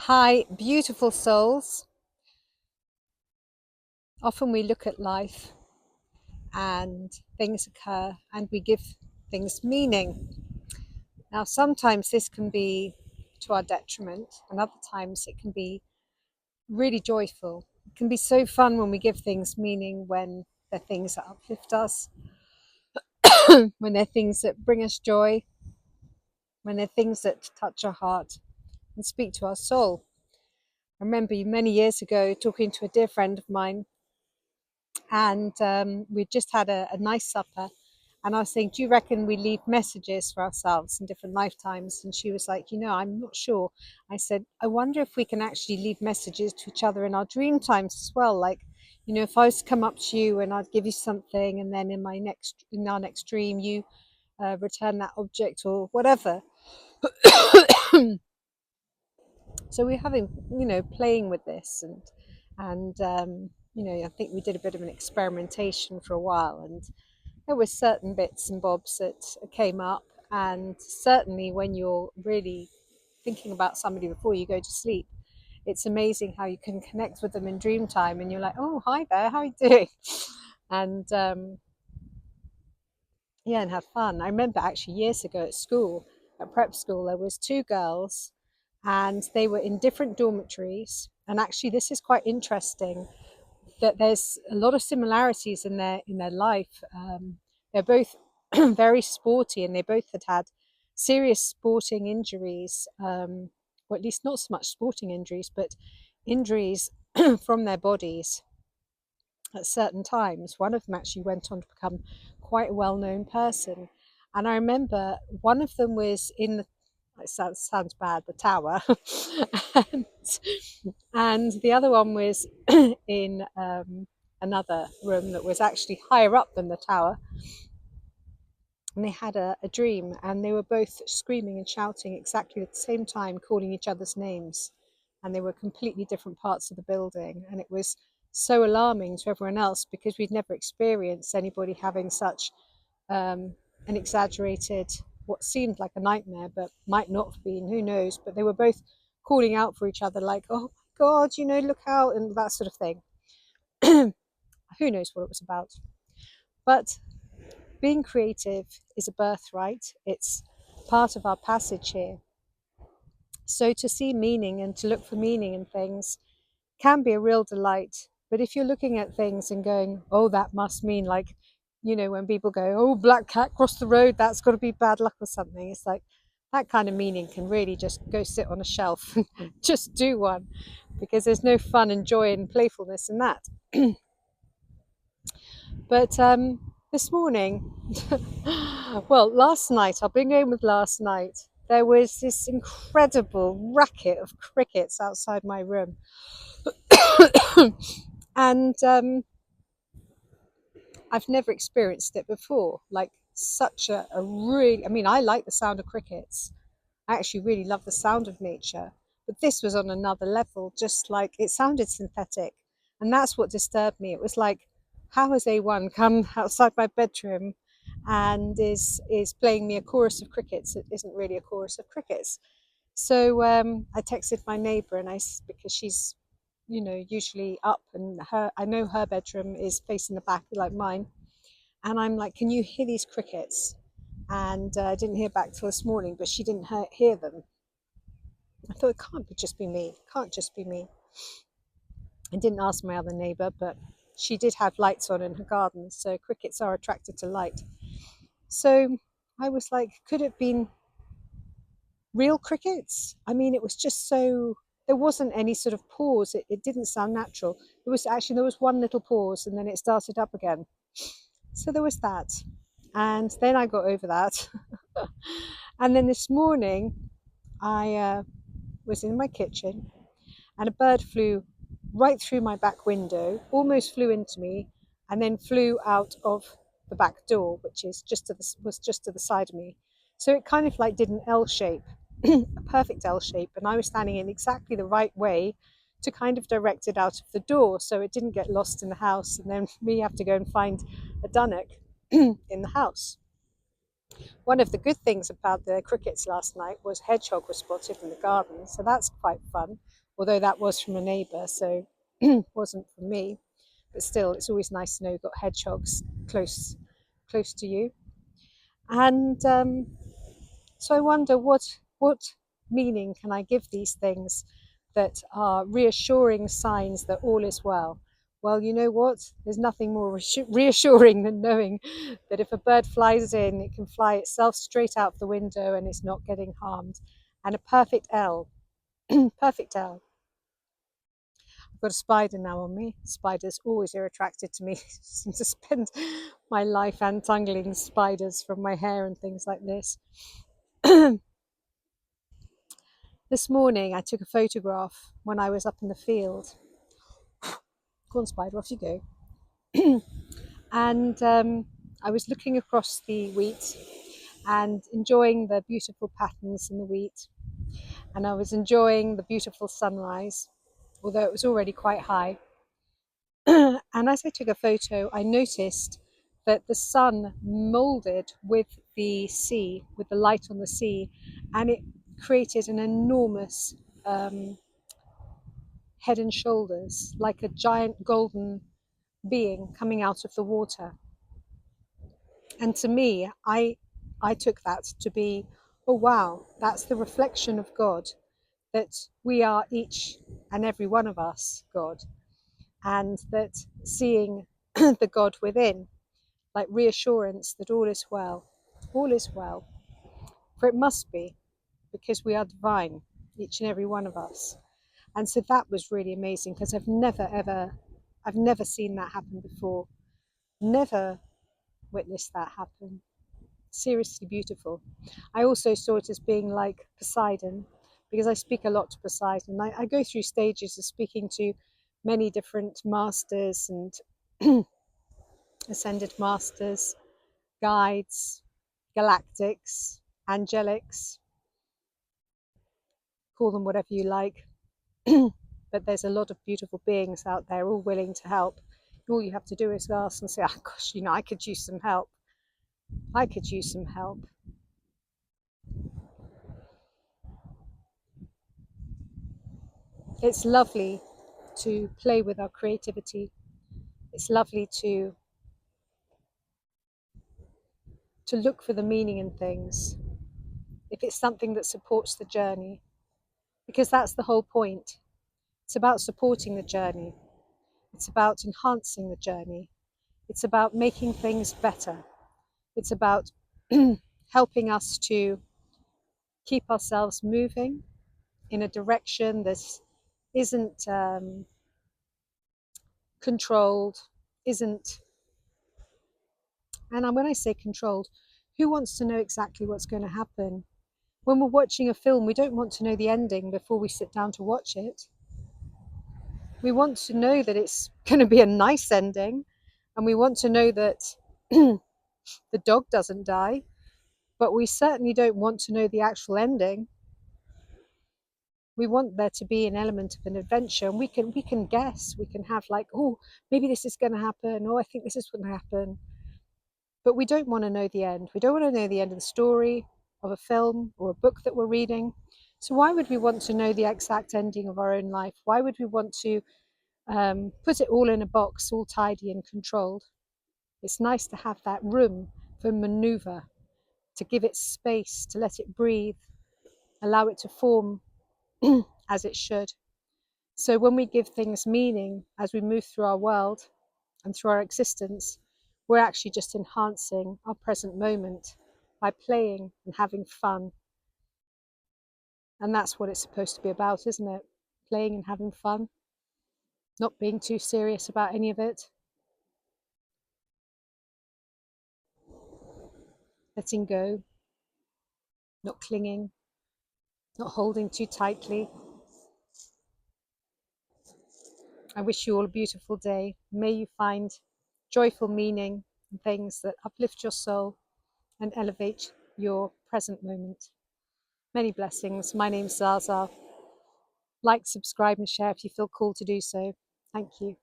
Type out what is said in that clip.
Hi, beautiful souls. Often we look at life and things occur and we give things meaning. Now, sometimes this can be to our detriment, and other times it can be really joyful. It can be so fun when we give things meaning, when they're things that uplift us, when they're things that bring us joy, when they're things that touch our heart and speak to our soul. I remember many years ago talking to a dear friend of mine, and we'd just had a nice supper. And I was saying, do you reckon we leave messages for ourselves in different lifetimes? And she was like, I'm not sure. I said, I wonder if we can actually leave messages to each other in our dream times as well. Like, if I was to come up to you and I'd give you something, and then in our next dream, you return that object or whatever. So we're having, playing with this, and I think we did a bit of an experimentation for a while, and there were certain bits and bobs that came up. And certainly when you're really thinking about somebody before you go to sleep, it's amazing how you can connect with them in dream time, and you're like, oh, hi there, how are you doing? And yeah, and have fun. I remember actually years ago at school, at prep school, there was two girls, and they were in different dormitories. And actually this is quite interesting, that there's a lot of similarities in their life. They're both very sporty, and they both had serious sporting injuries, or at least not so much sporting injuries, but injuries from their bodies at certain times. One of them actually went on to become quite a well-known person. And I remember one of them was in the, it sounds bad, the tower, and, and the other one was in another room that was actually higher up than the tower. And they had a dream, and they were both screaming and shouting exactly at the same time, calling each other's names. And they were completely different parts of the building. And it was so alarming to everyone else, because we'd never experienced anybody having such an exaggerated, what seemed like a nightmare, but might not have been, who knows. But they were both calling out for each other, like, oh my God, look out, and that sort of thing. Who knows what it was about. But being creative is a birthright. It's part of our passage here. So to see meaning and to look for meaning in things can be a real delight. But if you're looking at things and going, oh, that must mean, like, when people go, oh, black cat crossed the road, that's got to be bad luck or something. It's like that kind of meaning can really just go sit on a shelf and just do one, because there's no fun and joy and playfulness in that. But this morning, well, last night, I'll bring in with last night, there was this incredible racket of crickets outside my room. And I've never experienced it before. Like, such a really, I mean, I like the sound of crickets. I actually really love the sound of nature. But this was on another level, just like it sounded synthetic. And that's what disturbed me. It was like, how has A1 come outside my bedroom and is playing me a chorus of crickets? It isn't really a chorus of crickets. So I texted my neighbour, and because she's, usually up, and I know her bedroom is facing the back like mine. And I'm like, can you hear these crickets? And I didn't hear back till this morning, but she didn't hear them. I thought, it just be me. Can't just be me. I didn't ask my other neighbour, but she did have lights on in her garden, so crickets are attracted to light. So I was like, could it have been real crickets? I mean, it was just so, there wasn't any sort of pause. It didn't sound natural. There was one little pause, and then it started up again. So there was that. And then I got over that. And then this morning, I was in my kitchen, and a bird flew right through my back window, almost flew into me, and then flew out of the back door, which is was just to the side of me. So it kind of like did an L shape, a perfect L shape, and I was standing in exactly the right way to kind of direct it out of the door, so it didn't get lost in the house, and then me have to go and find a dunnock in the house. One of the good things about the crickets last night was hedgehog was spotted in the garden, so that's quite fun. Although that was from a neighbour, so wasn't from me. But still, it's always nice to know you've got hedgehogs close to you. And so I wonder what meaning can I give these things that are reassuring signs that all is well. Well, you know what? There's nothing more reassuring than knowing that if a bird flies in, it can fly itself straight out the window and it's not getting harmed. And a perfect L, perfect L. I've got a spider now on me. Spiders always are attracted to me. I seem to spend my life untangling spiders from my hair and things like this. This morning I took a photograph when I was up in the field. Go on, spider, off you go. And I was looking across the wheat and enjoying the beautiful patterns in the wheat. And I was enjoying the beautiful sunrise, although it was already quite high. And as I took a photo, I noticed that the sun molded with the sea, with the light on the sea, and it created an enormous head and shoulders, like a giant golden being coming out of the water. And to me, I took that to be, oh wow, that's the reflection of God, that we are each and every one of us God, and that seeing the God within, like reassurance that all is well, for it must be, because we are divine, each and every one of us. And so that was really amazing, because I've never seen that happen before, never witnessed that happen. Seriously beautiful. I also saw it as being like Poseidon, because I speak a lot to Poseidon. I go through stages of speaking to many different masters and ascended masters, guides, galactics, angelics, call them whatever you like. But there's a lot of beautiful beings out there all willing to help. All you have to do is ask and say, oh gosh, I could use some help. I could use some help. It's lovely to play with our creativity. It's lovely to look for the meaning in things, if it's something that supports the journey, because that's the whole point. It's about supporting the journey. It's about enhancing the journey. It's about making things better. It's about helping us to keep ourselves moving in a direction that isn't controlled, isn't, and when I say controlled, who wants to know exactly what's going to happen? When we're watching a film, we don't want to know the ending before we sit down to watch it. We want to know that it's going to be a nice ending, and we want to know that the dog doesn't die, but we certainly don't want to know the actual ending. We want there to be an element of an adventure, and we can guess, we can have like, oh, maybe this is going to happen, oh, I think this is going to happen. But we don't want to know the end. We don't want to know the end of the story of a film or a book that we're reading. So why would we want to know the exact ending of our own life? Why would we want to put it all in a box, all tidy and controlled? It's nice to have that room for maneuver, to give it space, to let it breathe, allow it to form as it should. So when we give things meaning as we move through our world and through our existence, we're actually just enhancing our present moment by playing and having fun. And that's what it's supposed to be about, isn't it? Playing and having fun, not being too serious about any of it. Letting go, not clinging, not holding too tightly. I wish you all a beautiful day. May you find joyful meaning in things that uplift your soul and elevate your present moment. Many blessings. My name's ZsaZsa. Like, subscribe, and share if you feel called to do so. Thank you.